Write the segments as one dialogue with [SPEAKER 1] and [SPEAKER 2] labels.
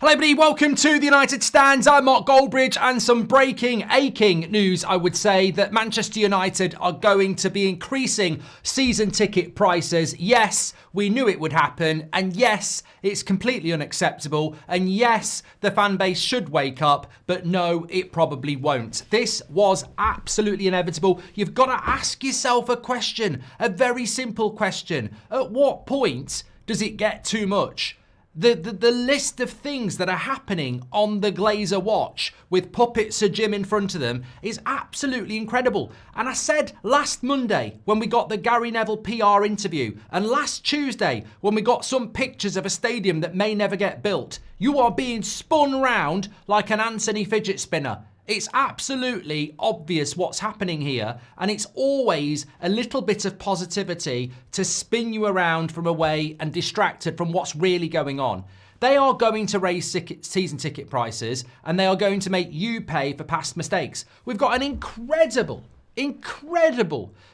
[SPEAKER 1] Hello everybody, welcome to the United Stands. I'm Mark Goldbridge, and some breaking, aching news, I would say, that Manchester United are going to be increasing season ticket prices. Yes, we knew it would happen, and yes, it's completely unacceptable, and yes, the fan base should wake up, but no, it probably won't. This was absolutely inevitable. You've got to ask yourself a question, a very simple question. At what point does it get too much? The list of things that are happening on the Glazer watch with puppet Sir Jim in front of them is absolutely incredible. And I said last Monday when we got the Gary Neville PR interview, and last Tuesday when we got some pictures of a stadium that may never get built, you are being spun round like an Anthony fidget spinner. It's absolutely obvious what's happening here, and it's always a little bit of positivity to spin you around from away and distracted from what's really going on. They are going to raise season ticket prices, and they are going to make you pay for past mistakes. We've got an incredible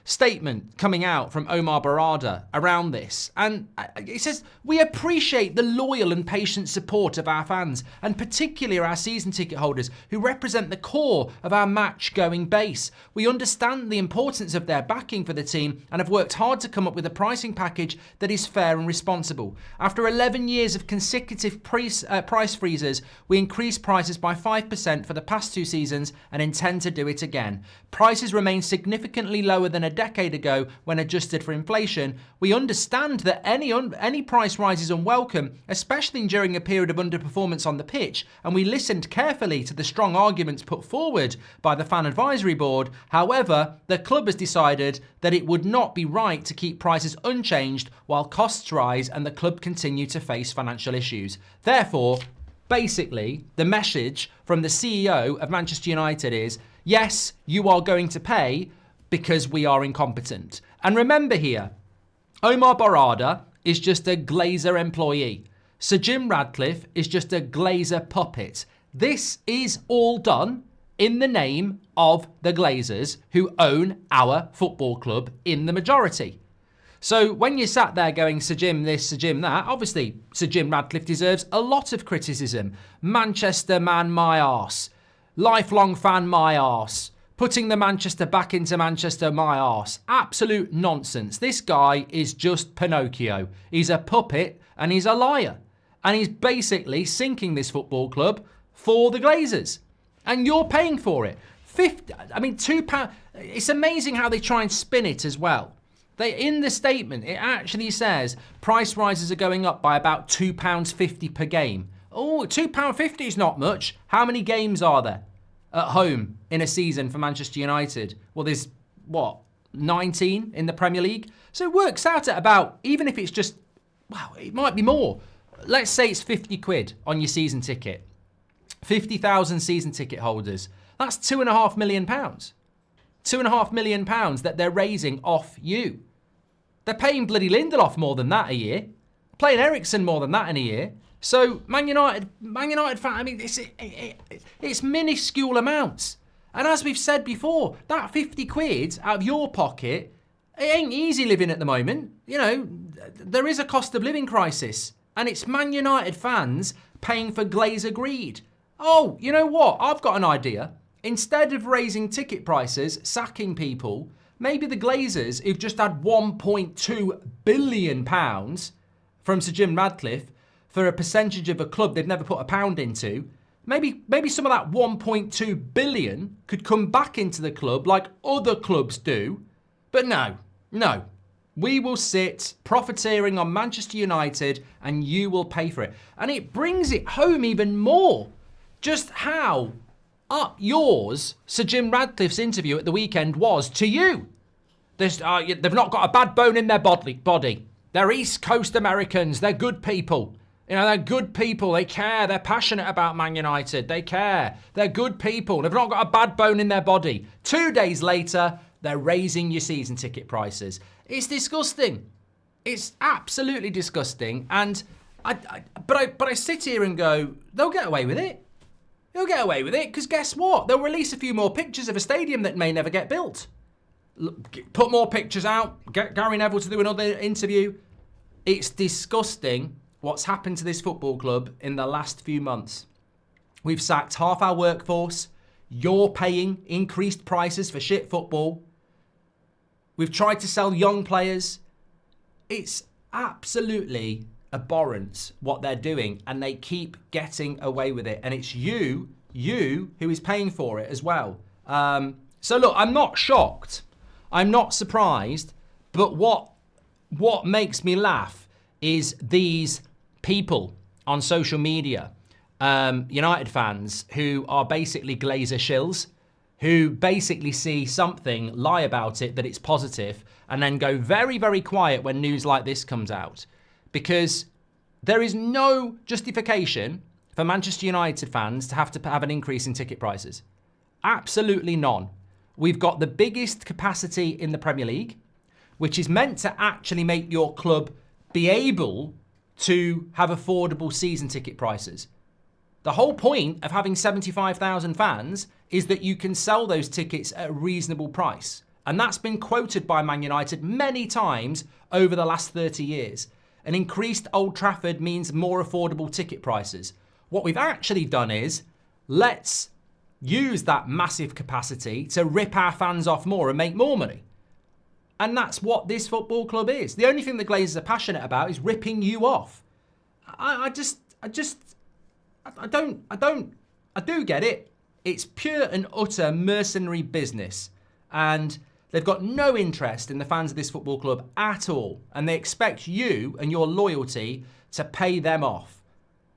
[SPEAKER 1] statement coming out from Omar Barada around this. And it says, we appreciate the loyal and patient support of our fans, and particularly our season ticket holders who represent the core of our match-going base. We understand the importance of their backing for the team and have worked hard to come up with a pricing package that is fair and responsible. After 11 years of consecutive price freezes, we increased prices by 5% for the past 2 seasons and intend to do it again. Prices remain significantly lower than a decade ago when adjusted for inflation. We understand that any price rise is unwelcome, especially during a period of underperformance on the pitch, and we listened carefully to the strong arguments put forward by the Fan Advisory Board. However, the club has decided that it would not be right to keep prices unchanged while costs rise and the club continue to face financial issues. Therefore, basically, the message from the CEO of Manchester United is, yes, you are going to pay because we are incompetent. And remember here, Omar Barada is just a Glazer employee. Sir Jim Ratcliffe is just a Glazer puppet. This is all done in the name of the Glazers, who own our football club in the majority. So when you sat there going, Sir Jim this, Sir Jim that, obviously Sir Jim Ratcliffe deserves a lot of criticism. Manchester man, my arse. Lifelong fan, my arse. Putting the Manchester back into Manchester, my arse. Absolute nonsense. This guy is just Pinocchio. He's a puppet and he's a liar. And he's basically sinking this football club for the Glazers. And you're paying for it. £2. It's amazing how they try and spin it as well. In the statement, it actually says price rises are going up by about £2.50 per game. Oh, £2.50 is not much. How many games are there at home in a season for Manchester United? Well, there's, 19 in the Premier League? So it works out at about, even if it's just, it might be more. Let's say it's 50 quid on your season ticket. 50,000 season ticket holders. That's £2.5 million. £2.5 million that they're raising off you. They're paying bloody Lindelof more than that a year. Playing Eriksen more than that in a year. So Man United fan, it's minuscule amounts. And as we've said before, that 50 quid out of your pocket, it ain't easy living at the moment. You know, there is a cost of living crisis. And it's Man United fans paying for Glazer greed. Oh, you know what? I've got an idea. Instead of raising ticket prices, sacking people, maybe the Glazers, who've just had £1.2 billion from Sir Jim Ratcliffe for a percentage of a club they've never put a pound into, maybe some of that 1.2 billion could come back into the club like other clubs do. But no. We will sit profiteering on Manchester United and you will pay for it. And it brings it home even more just how up yours Sir Jim Ratcliffe's interview at the weekend was to you. They've not got a bad bone in their body. They're East Coast Americans. They're good people. You know, they're good people. They care. They're passionate about Man United. They care. They're good people. They've not got a bad bone in their body. 2 days later, they're raising your season ticket prices. It's disgusting. It's absolutely disgusting. And I sit here and go, they'll get away with it. They'll get away with it because guess what? They'll release a few more pictures of a stadium that may never get built. Put more pictures out. Get Gary Neville to do another interview. It's disgusting. what's happened to this football club in the last few months. We've sacked half our workforce. You're paying increased prices for shit football. We've tried to sell young players. It's absolutely abhorrent what they're doing, and they keep getting away with it. And it's you who is paying for it as well. So look, I'm not shocked. I'm not surprised. But what makes me laugh is these people on social media, United fans, who are basically Glazer shills, who basically see something, lie about it, that it's positive, and then go very, very quiet when news like this comes out. Because there is no justification for Manchester United fans to have an increase in ticket prices. Absolutely none. We've got the biggest capacity in the Premier League, which is meant to actually make your club be able to have affordable season ticket prices. The whole point of having 75,000 fans is that you can sell those tickets at a reasonable price. And that's been quoted by Man United many times over the last 30 years. An increased Old Trafford means more affordable ticket prices. What we've actually done is, let's use that massive capacity to rip our fans off more and make more money. And that's what this football club is. The only thing the Glazers are passionate about is ripping you off. I do get it. It's pure and utter mercenary business. And they've got no interest in the fans of this football club at all. And they expect you and your loyalty to pay them off.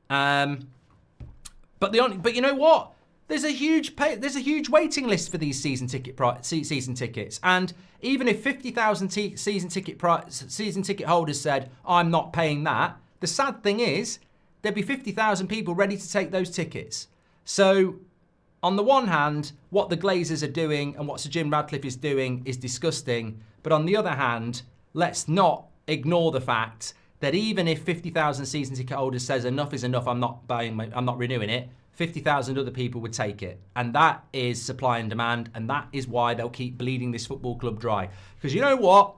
[SPEAKER 1] But you know what? There's a huge waiting list for these season tickets, and even if 50,000 season ticket holders said, "I'm not paying that," the sad thing is there'd be 50,000 people ready to take those tickets. So, on the one hand, what the Glazers are doing and what Sir Jim Ratcliffe is doing is disgusting. But on the other hand, let's not ignore the fact that even if 50,000 season ticket holders says enough is enough, I'm not renewing it, 50,000 other people would take it. And that is supply and demand. And that is why they'll keep bleeding this football club dry. Because you know what?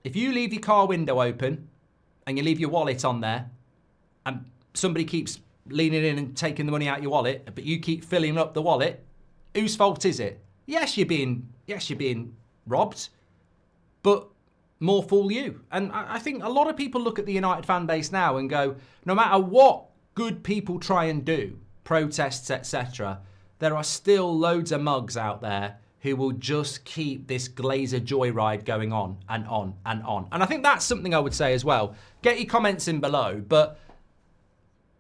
[SPEAKER 1] If you leave your car window open and you leave your wallet on there and somebody keeps leaning in and taking the money out of your wallet, but you keep filling up the wallet, whose fault is it? Yes, you're being robbed, but more fool you. And I think a lot of people look at the United fan base now and go, no matter what good people try and do, protests, etc., there are still loads of mugs out there who will just keep this Glazer joyride going on and on and on. And I think that's something I would say as well. Get your comments in below, but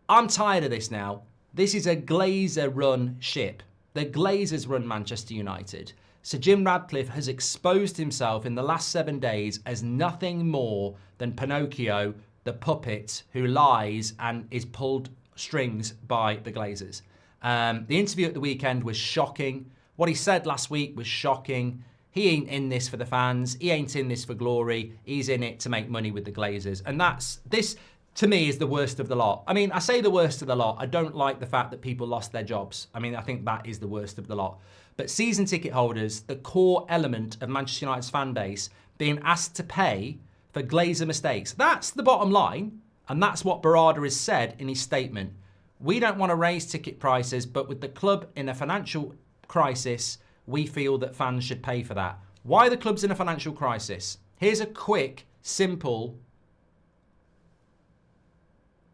[SPEAKER 1] I'm tired of this now. This is a Glazer-run ship. The Glazers run Manchester United. Sir Jim Ratcliffe has exposed himself in the last 7 days as nothing more than Pinocchio, the puppet who lies and is pulled strings by the Glazers. The interview at the weekend was shocking. What he said last week was shocking. He ain't in this for the fans. He ain't in this for glory. He's in it to make money with the Glazers. And this, to me, is the worst of the lot. I mean, I say the worst of the lot. I don't like the fact that people lost their jobs. I mean, I think that is the worst of the lot. But season ticket holders, the core element of Manchester United's fan base, being asked to pay for Glazer mistakes. That's the bottom line, and that's what Barada has said in his statement. We don't want to raise ticket prices, but with the club in a financial crisis, we feel that fans should pay for that. Why the club's in a financial crisis? Here's a quick, simple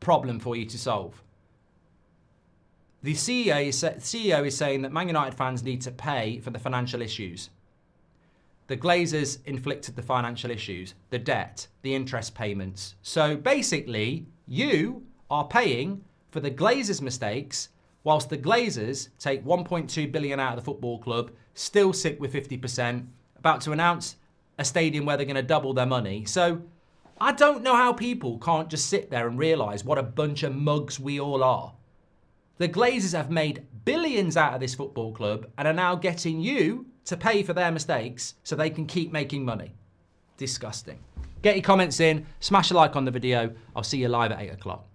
[SPEAKER 1] problem for you to solve. The CEO is saying that Man United fans need to pay for the financial issues. The Glazers inflicted the financial issues, the debt, the interest payments. So basically, you are paying for the Glazers' mistakes, whilst the Glazers take 1.2 billion out of the football club, still sit with 50%, about to announce a stadium where they're going to double their money. So I don't know how people can't just sit there and realise what a bunch of mugs we all are. The Glazers have made billions out of this football club and are now getting you to pay for their mistakes so they can keep making money. Disgusting. Get your comments in, smash a like on the video. I'll see you live at 8 o'clock.